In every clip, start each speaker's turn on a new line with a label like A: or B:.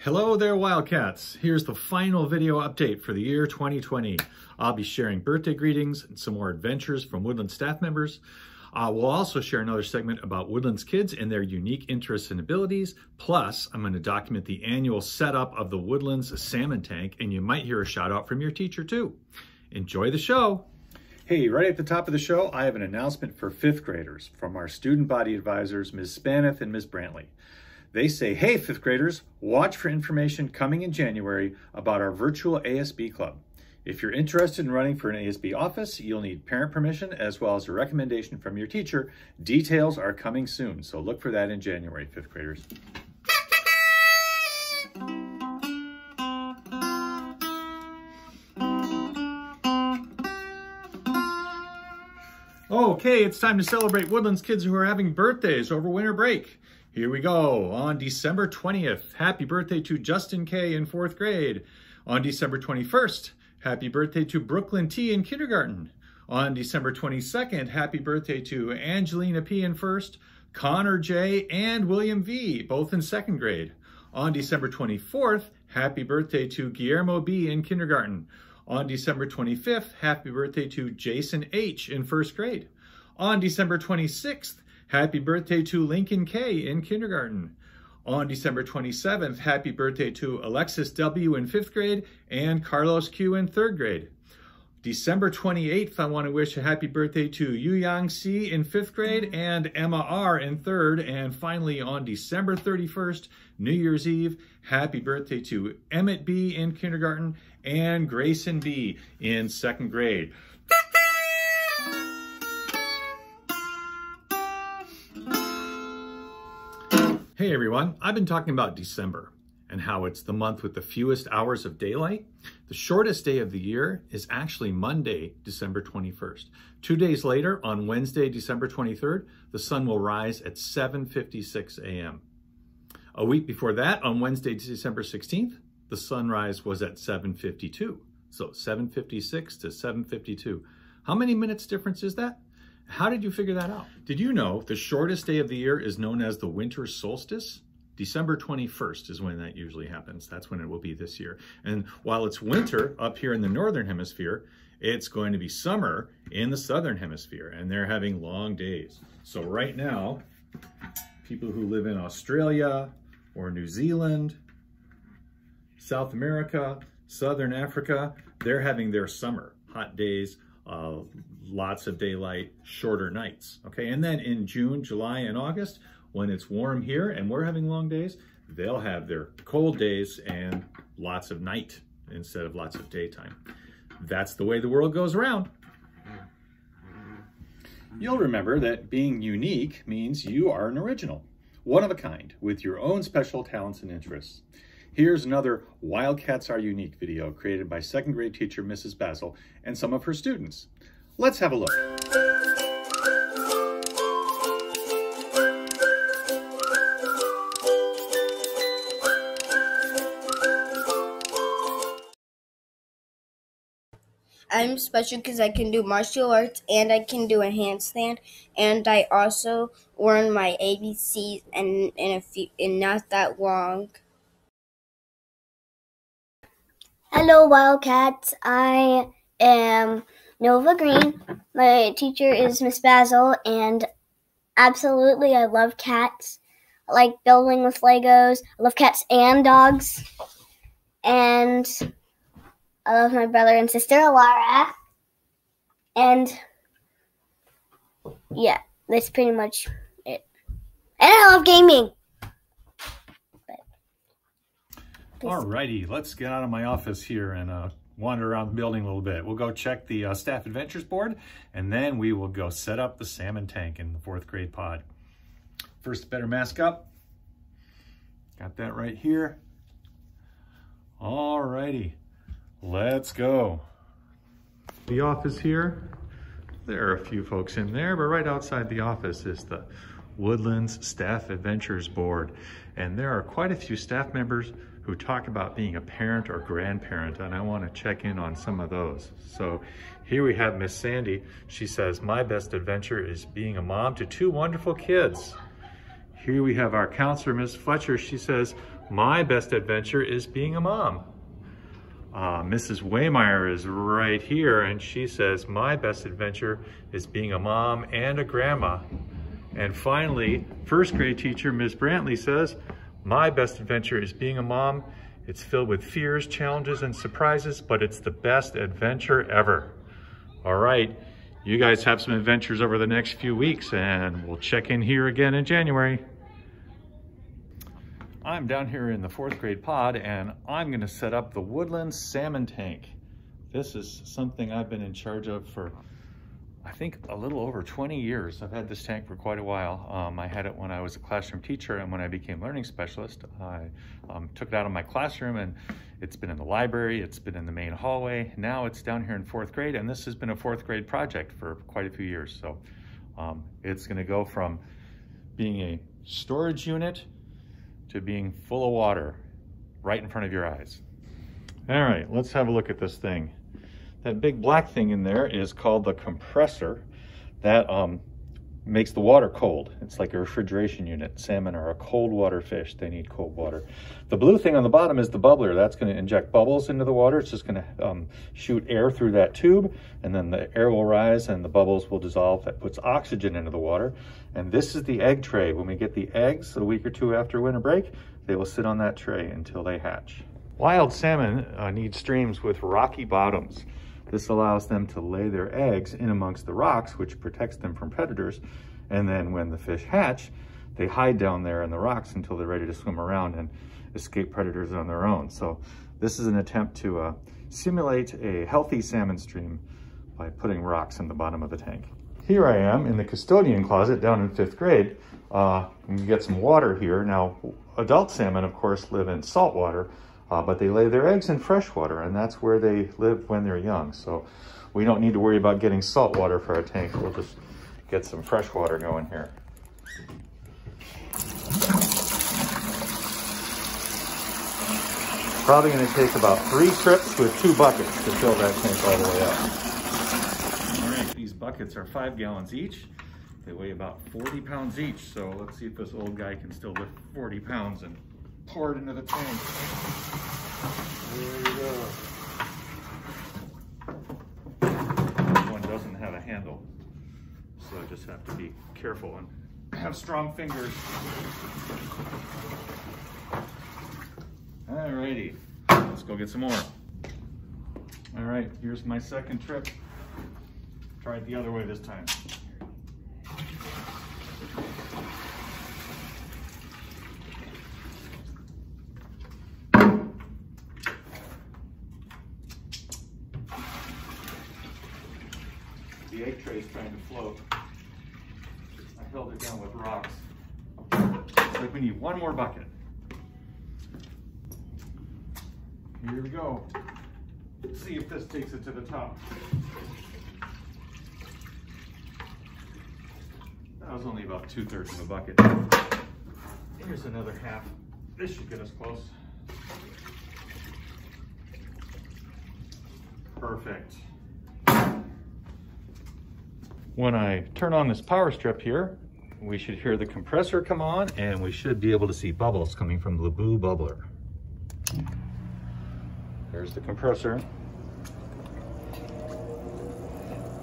A: Hello there, Wildcats. Here's the final video update for the year 2020. I'll be sharing birthday greetings and some more adventures from Woodlands staff members. We'll also share another segment about Woodlands kids and their unique interests and abilities. Plus, I'm going to document the annual setup of the Woodlands salmon tank, and you might hear a shout out from your teacher too. Enjoy the show. Hey, right at the top of the show, I have an announcement for fifth graders from our student body advisors, Ms. Spanath and Ms. Brantley. They say, hey, fifth graders, watch for information coming in January about our virtual ASB club. If you're interested in running for an ASB office, you'll need parent permission as well as a recommendation from your teacher. Details are coming soon, so look for that in January, fifth graders. Okay, it's time to celebrate Woodlands kids who are having birthdays over winter break. Here we go. On December 20th, happy birthday to Justin K. in 4th grade. On December 21st, happy birthday to Brooklyn T. in kindergarten. On December 22nd, happy birthday to Angelina P. in 1st, Connor J. and William V., both in 2nd grade. On December 24th, happy birthday to Guillermo B. in kindergarten. On December 25th, happy birthday to Jason H. in 1st grade. On December 26th, happy birthday to Lincoln K. in kindergarten. On December 27th, happy birthday to Alexis W. in 5th grade and Carlos Q. in 3rd grade. December 28th, I want to wish a happy birthday to Yu Yang C. in 5th grade and Emma R. in 3rd. And finally, on December 31st, New Year's Eve, happy birthday to Emmett B. in kindergarten and Grayson B. in 2nd grade. Hey everyone, I've been talking about December and how it's the month with the fewest hours of daylight. The shortest day of the year is actually Monday, December 21st. 2 days later, on Wednesday, December 23rd, the sun will rise at 7:56 a.m. A week before that, on Wednesday, December 16th, the sunrise was at 7:52. So 7:56 to 7:52. How many minutes difference is that? How did you figure that out? Did you know the shortest day of the year is known as the winter solstice? December 21st is when that usually happens. That's when it will be this year. And while it's winter up here in the northern hemisphere, it's going to be summer in the southern hemisphere, and they're having long days. So right now, people who live in Australia or New Zealand, South America, Southern Africa, they're having their summer, hot days, lots of daylight, shorter nights, okay? And then in June, July, and August, when it's warm here and we're having long days, they'll have their cold days and lots of night instead of lots of daytime. That's the way the world goes around. You'll remember that being unique means you are an original, one of a kind, with your own special talents and interests. Here's another Wildcats Are Unique video created by 2nd grade teacher Mrs. Basil and some of her students. Let's have a look.
B: I'm special because I can do martial arts and I can do a handstand, and I also learned my ABCs in not that long.
C: Hello, Wildcats. I am Nova Green. My teacher is Miss Basil, and absolutely I love cats. I like building with Legos. I love cats and dogs. And I love my brother and sister, Laura. And yeah, that's pretty much it. And I love gaming.
A: Alrighty, let's get out of my office here and wander around the building a little bit. We'll go check the staff adventures board, and then we will go set up the salmon tank in the 4th grade pod. First, better mask up. Got that right here. Alrighty, let's go. The office here. There are a few folks in there, but right outside the office is the Woodlands Staff Adventures Board. And there are quite a few staff members who talk about being a parent or grandparent, and I want to check in on some of those. So here we have Miss Sandy. She says, my best adventure is being a mom to 2 wonderful kids. Here we have our counselor, Ms. Fletcher. She says, My best adventure is being a mom. Mrs. Waymeyer is right here, and she says, my best adventure is being a mom and a grandma. And finally, first grade teacher, Ms. Brantley says, my best adventure is being a mom. It's filled with fears, challenges, and surprises, but it's the best adventure ever. All right, you guys have some adventures over the next few weeks, and we'll check in here again in January. I'm down here in the 4th grade pod, and I'm gonna set up the Woodlands salmon tank. This is something I've been in charge of for, I think, a little over 20 years. I've had this tank for quite a while. I had it when I was a classroom teacher, and when I became learning specialist, I took it out of my classroom, and it's been in the library, it's been in the main hallway. Now it's down here in 4th grade, and this has been a 4th grade project for quite a few years. So it's gonna go from being a storage unit to being full of water right in front of your eyes. All right, let's have a look at this thing. That big black thing in there is called the compressor. That makes the water cold. It's like a refrigeration unit. Salmon are a cold water fish. They need cold water. The blue thing on the bottom is the bubbler. That's going to inject bubbles into the water. It's just going to shoot air through that tube, and then the air will rise and the bubbles will dissolve. That puts oxygen into the water. And this is the egg tray. When we get the eggs a week or two after winter break, they will sit on that tray until they hatch. Wild salmon need streams with rocky bottoms. This allows them to lay their eggs in amongst the rocks, which protects them from predators. And then when the fish hatch, they hide down there in the rocks until they're ready to swim around and escape predators on their own. So this is an attempt to simulate a healthy salmon stream by putting rocks in the bottom of the tank. Here I am in the custodian closet down in 5th grade. You get some water here. Now, adult salmon, of course, live in salt water. But they lay their eggs in fresh water, and that's where they live when they're young. So we don't need to worry about getting salt water for our tank. We'll just get some fresh water going here. Probably going to take about 3 trips with 2 buckets to fill that tank all the way up. All right, these buckets are 5 gallons each. They weigh about 40 pounds each. So let's see if this old guy can still lift 40 pounds and pour it into the tank. There we go. This one doesn't have a handle, so I just have to be careful and have strong fingers. Alrighty, let's go get some more. All right, here's my second trip. Try it the other way this time. The egg tray is trying to float. I held it down with rocks. Looks like we need 1 more bucket. Here we go. Let's see if this takes it to the top. That was only about 2/3 of a bucket. Here's another half. This should get us close. Perfect. When I turn on this power strip here, we should hear the compressor come on, and we should be able to see bubbles coming from the blue bubbler. There's the compressor.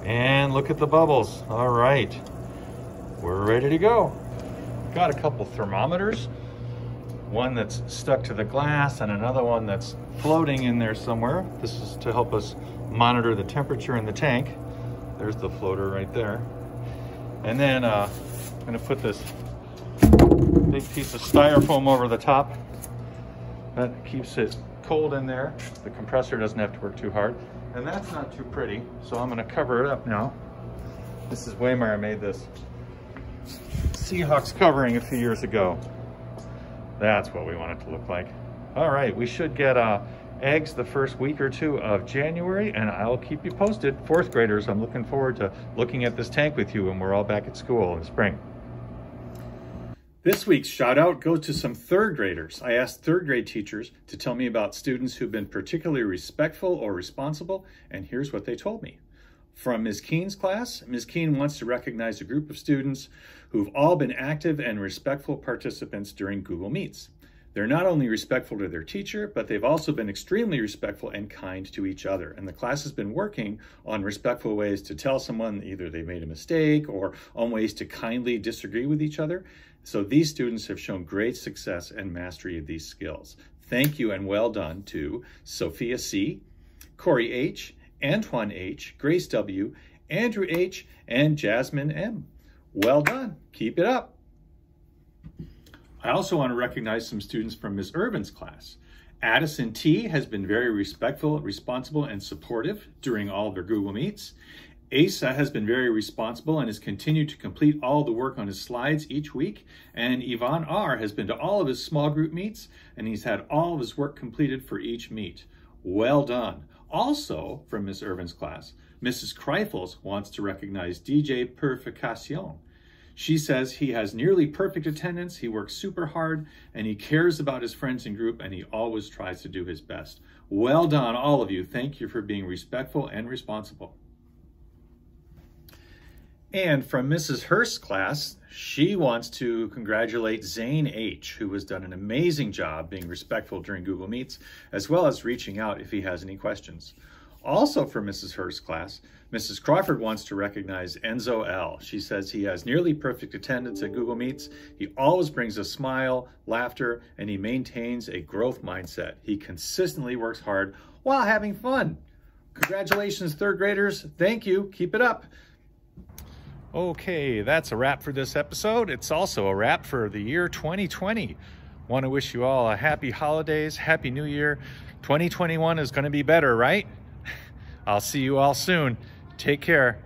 A: And look at the bubbles. All right, we're ready to go. Got a couple thermometers. One that's stuck to the glass and another one that's floating in there somewhere. This is to help us monitor the temperature in the tank. There's the floater right there. And then I'm gonna put this big piece of styrofoam over the top. That keeps it cold in there. The compressor doesn't have to work too hard. And that's not too pretty, so I'm gonna cover it up now. Mrs. Waymeyer made this Seahawks covering a few years ago. That's what we want it to look like. All right, we should get eggs the first week or 2 of January, and I'll keep you posted. 4th graders, I'm looking forward to looking at this tank with you when we're all back at school in the spring. This week's shout out goes to some 3rd graders. I asked 3rd grade teachers to tell me about students who've been particularly respectful or responsible, and here's what they told me. From Ms. Keene's class, Ms. Keene wants to recognize a group of students who've all been active and respectful participants during Google Meets. They're not only respectful to their teacher, but they've also been extremely respectful and kind to each other. And the class has been working on respectful ways to tell someone either they made a mistake or on ways to kindly disagree with each other. So these students have shown great success and mastery of these skills. Thank you and well done to Sophia C., Corey H., Antoine H., Grace W., Andrew H., and Jasmine M. Well done. Keep it up. I also want to recognize some students from Ms. Irvin's class. Addison T. has been very respectful, responsible, and supportive during all of their Google Meets. Asa has been very responsible and has continued to complete all the work on his slides each week. And Yvonne R. has been to all of his small group meets, and he's had all of his work completed for each meet. Well done. Also, from Ms. Irvin's class, Mrs. Kreifels wants to recognize DJ Purificacion. She says he has nearly perfect attendance, he works super hard, and he cares about his friends and group, and he always tries to do his best. Well done, all of you. Thank you for being respectful and responsible. And from Mrs. Hurst's class, she wants to congratulate Zane H., who has done an amazing job being respectful during Google Meets, as well as reaching out if he has any questions. Also from Mrs. Hurst's class, Mrs. Crawford wants to recognize Enzo L. She says he has nearly perfect attendance at Google Meets. He always brings a smile, laughter, and he maintains a growth mindset. He consistently works hard while having fun. Congratulations, third graders. Thank you. Keep it up. Okay, that's a wrap for this episode. It's also a wrap for the year 2020. Want to wish you all a happy holidays, happy new year. 2021 is going to be better, right? I'll see you all soon. Take care.